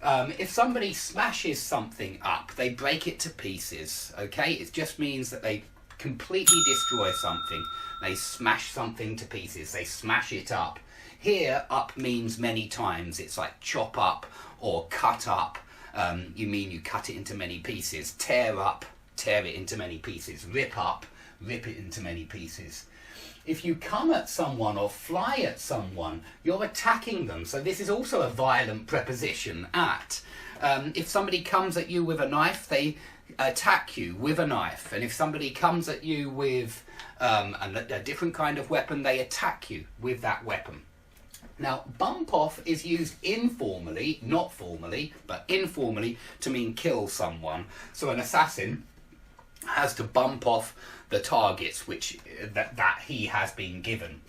If somebody smashes something up, they break it to pieces, okay? It just means that they completely destroy something. They smash something to pieces, they smash it up. Here, up means many times. It's like chop up or cut up. You mean you cut it into many pieces. Tear up, tear it into many pieces. Rip up, rip it into many pieces. If you come at someone or fly at someone, you're attacking them. So this is also a violent preposition, at. If somebody comes at you with a knife, they attack you with a knife. And if somebody comes at you with a different kind of weapon, they attack you with that weapon. Now, bump off is used informally, not formally, but informally to mean kill someone. So an assassin has to bump off the targets which that he has been given.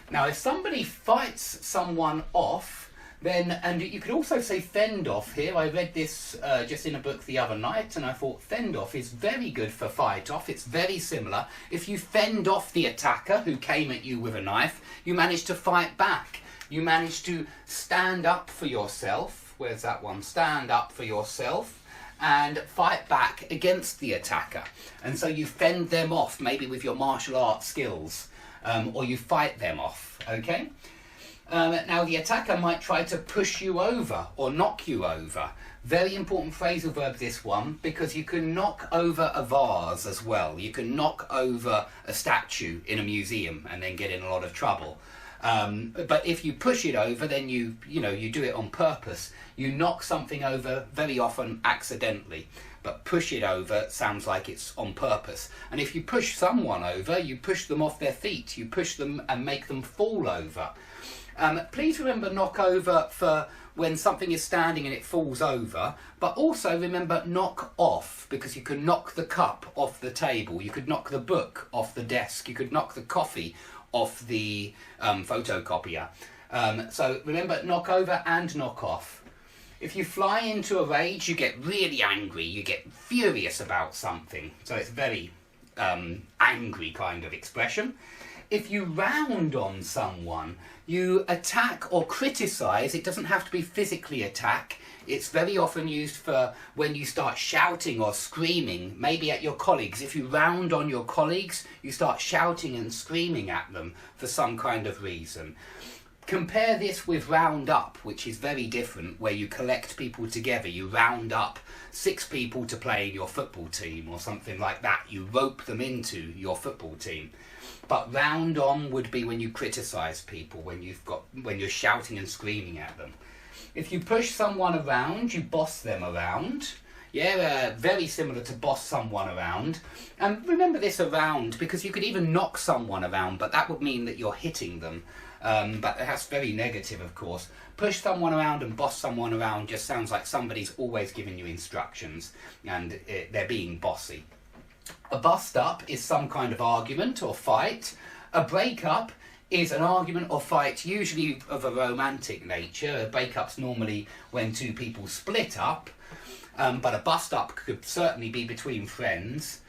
Now, if somebody fights someone off, then, and you could also say fend off here. I read this just in a book the other night, and I thought fend off is very good for fight off. It's very similar. If you fend off the attacker who came at you with a knife, you manage to fight back. You manage to stand up for yourself. Where's that one? Stand up for yourself and fight back against the attacker. And so you fend them off, maybe with your martial arts skills, or you fight them off, okay? Now the attacker might try to push you over or knock you over. Very important phrasal verb, this one, because you can knock over a vase as well. You can knock over a statue in a museum and then get in a lot of trouble. But if you push it over, then you do it on purpose. You knock something over very often accidentally, but push it over sounds like it's on purpose. And if you push someone over, you push them off their feet. You push them and make them fall over. Please remember knock over for when something is standing and it falls over, but also remember knock off, because you can knock the cup off the table, you could knock the book off the desk, you could knock the coffee off the photocopier. So remember knock over and knock off. If you fly into a rage, you get really angry, you get furious about something. So it's very angry kind of expression. If you round on someone, you attack or criticise. It doesn't have to be physically attack. It's very often used for when you start shouting or screaming, maybe at your colleagues. If you round on your colleagues, you start shouting and screaming at them for some kind of reason. Compare this with round up, which is very different, where you collect people together. You round up 6 people to play in your football team or something like that. You rope them into your football team. But round on would be when you criticise people, when you're shouting and screaming at them. If you push someone around, you boss them around. Yeah, very similar to boss someone around. And remember this around, because you could even knock someone around, but that would mean that you're hitting them. But that's very negative, of course. Push someone around and boss someone around just sounds like somebody's always giving you instructions and they're being bossy. A bust up is some kind of argument or fight. A break up is an argument or fight, usually of a romantic nature. A break up's normally when 2 people split up, but a bust up could certainly be between friends.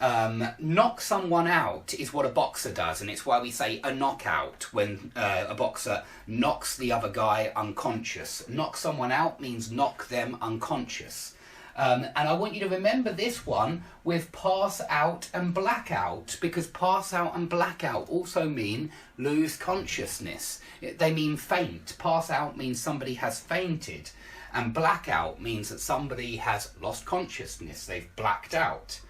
Knock someone out is what a boxer does, and it's why we say a knockout when a boxer knocks the other guy unconscious. Knock someone out means knock them unconscious. And I want you to remember this one with pass out and blackout, because pass out and blackout also mean lose consciousness. They mean faint. Pass out means somebody has fainted, and blackout means that somebody has lost consciousness. They've blacked out.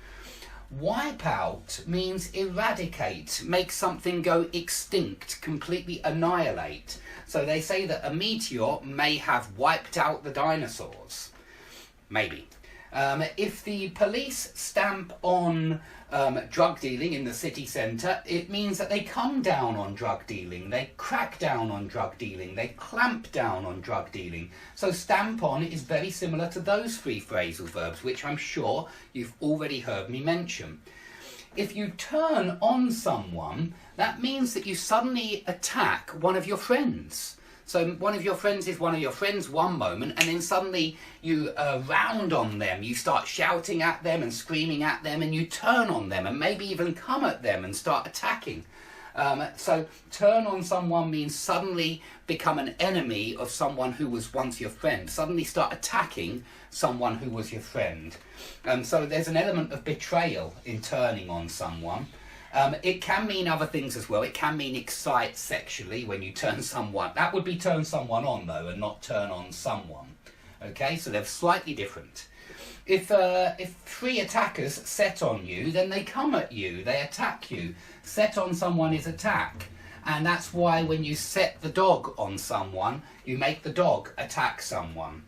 Wipe out means eradicate, make something go extinct, completely annihilate. So they say that a meteor may have wiped out the dinosaurs. Maybe. If the police stamp on drug dealing in the city centre, it means that they come down on drug dealing, they crack down on drug dealing, they clamp down on drug dealing. So stamp on is very similar to those 3 phrasal verbs, which I'm sure you've already heard me mention. If you turn on someone, that means that you suddenly attack one of your friends. So one of your friends is one of your friends one moment, and then suddenly you round on them, you start shouting at them and screaming at them, and you turn on them and maybe even come at them and start attacking. So turn on someone means suddenly become an enemy of someone who was once your friend. Suddenly start attacking someone who was your friend. So there's an element of betrayal in turning on someone. It can mean other things as well. It can mean excite sexually when you turn someone. That would be turn someone on though, and not turn on someone. Okay, so they're slightly different. If three attackers set on you, then they come at you, they attack you. Set on someone is attack. And that's why when you set the dog on someone, you make the dog attack someone.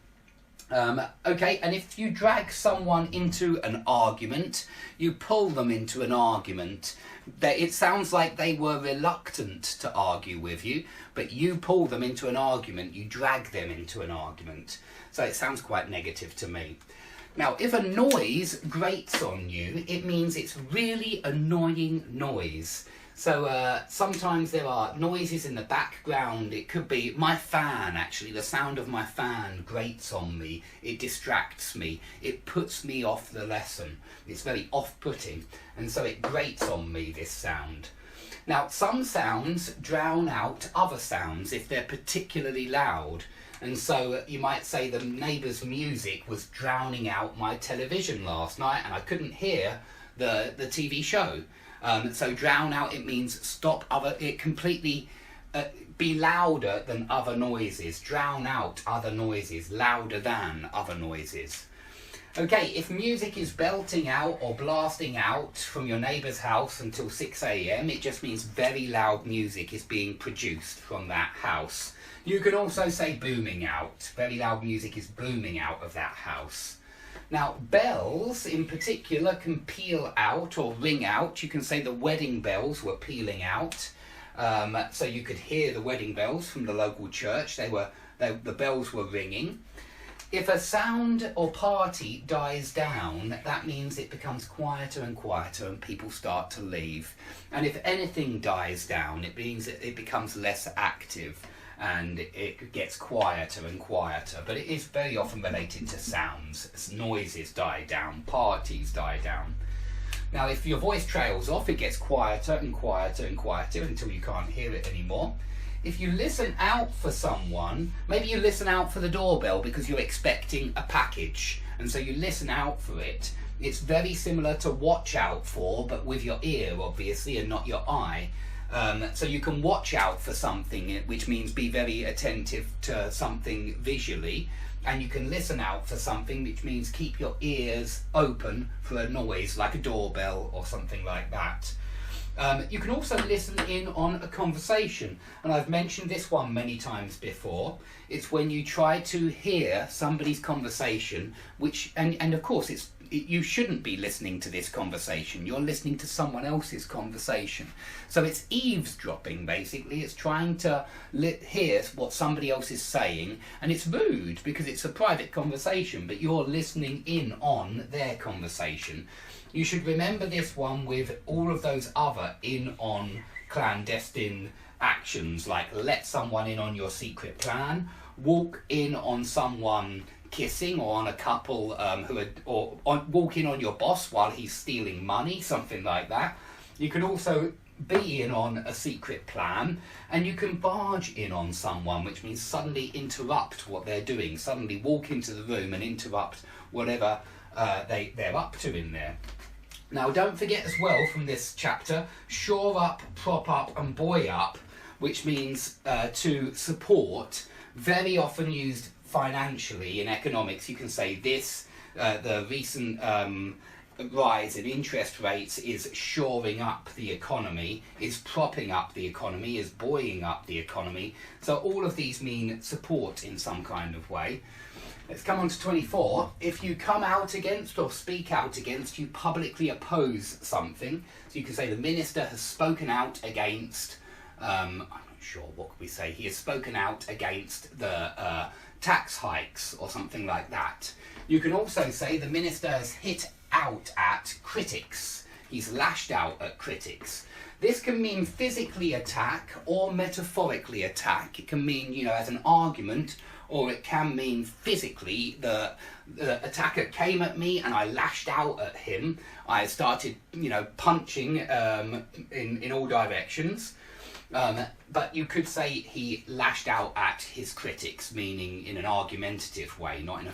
Okay, and if you drag someone into an argument, you pull them into an argument. It sounds like they were reluctant to argue with you, but you pull them into an argument, you drag them into an argument. So it sounds quite negative to me. Now, if a noise grates on you, it means it's really annoying noise. So sometimes there are noises in the background. It could be my fan, actually. The sound of my fan grates on me. It distracts me. It puts me off the lesson. It's very off-putting. And so it grates on me, this sound. Now, some sounds drown out other sounds if they're particularly loud. And so you might say the neighbour's music was drowning out my television last night and I couldn't hear the TV show. So drown out, it means stop it completely, be louder than other noises, drown out other noises, louder than other noises. Okay, if music is belting out or blasting out from your neighbour's house until 6 a.m, it just means very loud music is being produced from that house. You can also say booming out. Very loud music is booming out of that house. Now, bells in particular can peal out or ring out. You can say the wedding bells were pealing out. So you could hear the wedding bells from the local church. The bells were ringing. If a sound or party dies down, that means it becomes quieter and quieter and people start to leave. And if anything dies down, it means it becomes less active and it gets quieter and quieter. But it is very often related to sounds. As noises die down, parties die down. Now, if your voice trails off, it gets quieter and quieter and quieter until you can't hear it anymore. If you listen out for someone, maybe you listen out for the doorbell because you're expecting a package, and so you listen out for it. It's very similar to watch out for, but with your ear, obviously, and not your eye. So you can watch out for something, which means be very attentive to something visually, and you can listen out for something, which means keep your ears open for a noise like a doorbell or something like that. You can also listen in on a conversation, and I've mentioned this one many times before. It's when you try to hear somebody's conversation, and of course you shouldn't be listening to this conversation. You're listening to someone else's conversation. So it's eavesdropping, basically. It's trying to hear what somebody else is saying, and it's rude because it's a private conversation, but you're listening in on their conversation. You should remember this one with all of those other in-on clandestine actions, like let someone in on your secret plan, walk in on someone kissing, or on a couple walk in on your boss while he's stealing money, something like that. You can also be in on a secret plan, and you can barge in on someone, which means suddenly interrupt what they're doing, suddenly walk into the room and interrupt whatever they're up to in there. Now, don't forget as well from this chapter, shore up, prop up and buoy up, which means to support, very often used financially in economics. You can say this, the recent rise in interest rates is shoring up the economy, is propping up the economy, is buoying up the economy. So all of these mean support in some kind of way. Let's come on to 24. If you come out against or speak out against, you publicly oppose something. So you can say the minister has spoken out against, I'm not sure, what could we say? He has spoken out against the tax hikes or something like that. You can also say the minister has hit out at critics. He's lashed out at critics. This can mean physically attack or metaphorically attack. It can mean, as an argument, or it can mean physically. The attacker came at me and I lashed out at him. I started, punching in all directions. But you could say he lashed out at his critics, meaning in an argumentative way, not in a